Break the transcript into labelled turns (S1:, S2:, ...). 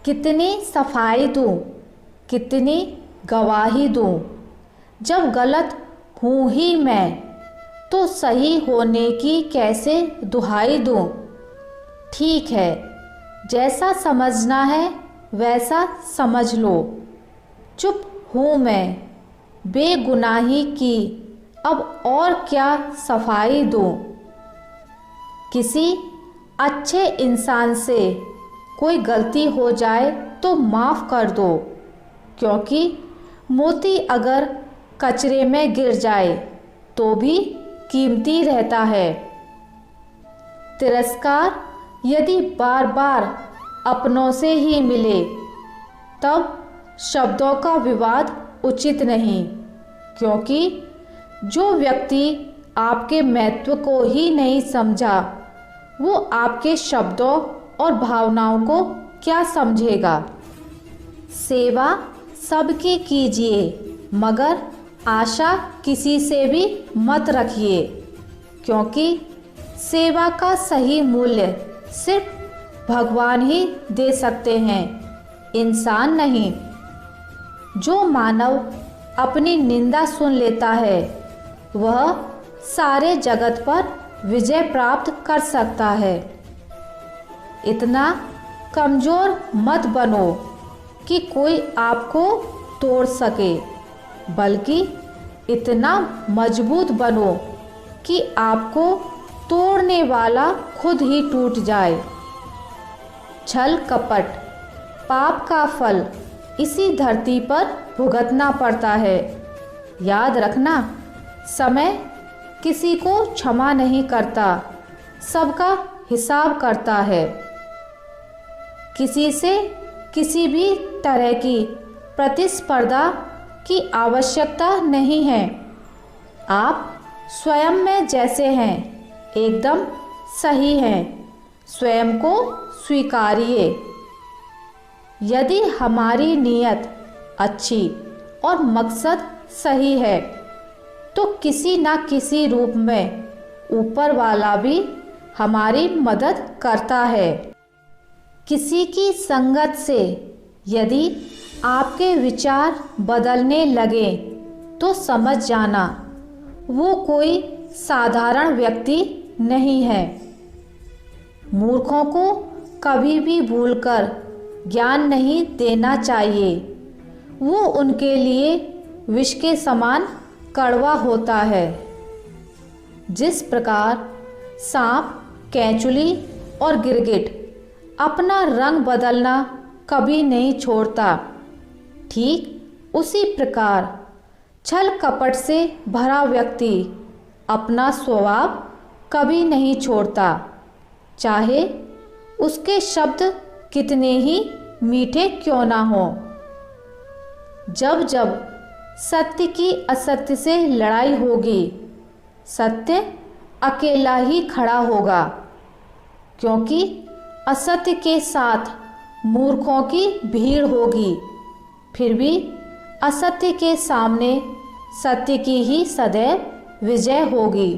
S1: कितनी सफाई दूँ, कितनी गवाही दूँ, जब गलत हूँ ही मैं तो सही होने की कैसे दुहाई दूँ। ठीक है, जैसा समझना है वैसा समझ लो। चुप हूँ मैं बेगुनाही की, अब और क्या सफाई दूँ। किसी अच्छे इंसान से कोई गलती हो जाए तो माफ़ कर दो, क्योंकि मोती अगर कचरे में गिर जाए तो भी कीमती रहता है। तिरस्कार यदि बार बार अपनों से ही मिले तब शब्दों का विवाद उचित नहीं, क्योंकि जो व्यक्ति आपके महत्व को ही नहीं समझा वो आपके शब्दों और भावनाओं को क्या समझेगा। सेवा सबकी कीजिए, मगर आशा किसी से भी मत रखिए, क्योंकि सेवा का सही मूल्य सिर्फ भगवान ही दे सकते हैं, इंसान नहीं। जो मानव अपनी निंदा सुन लेता है वह सारे जगत पर विजय प्राप्त कर सकता है। इतना कमज़ोर मत बनो कि कोई आपको तोड़ सके, बल्कि इतना मजबूत बनो कि आपको तोड़ने वाला खुद ही टूट जाए। छल कपट पाप का फल इसी धरती पर भुगतना पड़ता है। याद रखना, समय किसी को क्षमा नहीं करता, सबका हिसाब करता है। किसी से किसी भी तरह की प्रतिस्पर्धा की आवश्यकता नहीं है। आप स्वयं में जैसे हैं एकदम सही हैं, स्वयं को स्वीकारिए। यदि हमारी नीयत अच्छी और मकसद सही है तो किसी न किसी रूप में ऊपर वाला भी हमारी मदद करता है। किसी की संगत से यदि आपके विचार बदलने लगे तो समझ जाना वो कोई साधारण व्यक्ति नहीं है। मूर्खों को कभी भी भूलकर ज्ञान नहीं देना चाहिए, वो उनके लिए विष के समान कड़वा होता है। जिस प्रकार सांप, केंचुली और गिरगिट अपना रंग बदलना कभी नहीं छोड़ता, ठीक उसी प्रकार छल कपट से भरा व्यक्ति अपना स्वभाव कभी नहीं छोड़ता, चाहे उसके शब्द कितने ही मीठे क्यों ना हों। जब जब सत्य की असत्य से लड़ाई होगी, सत्य अकेला ही खड़ा होगा, क्योंकि असत्य के साथ मूर्खों की भीड़ होगी। फिर भी असत्य के सामने सत्य की ही सदैव विजय होगी।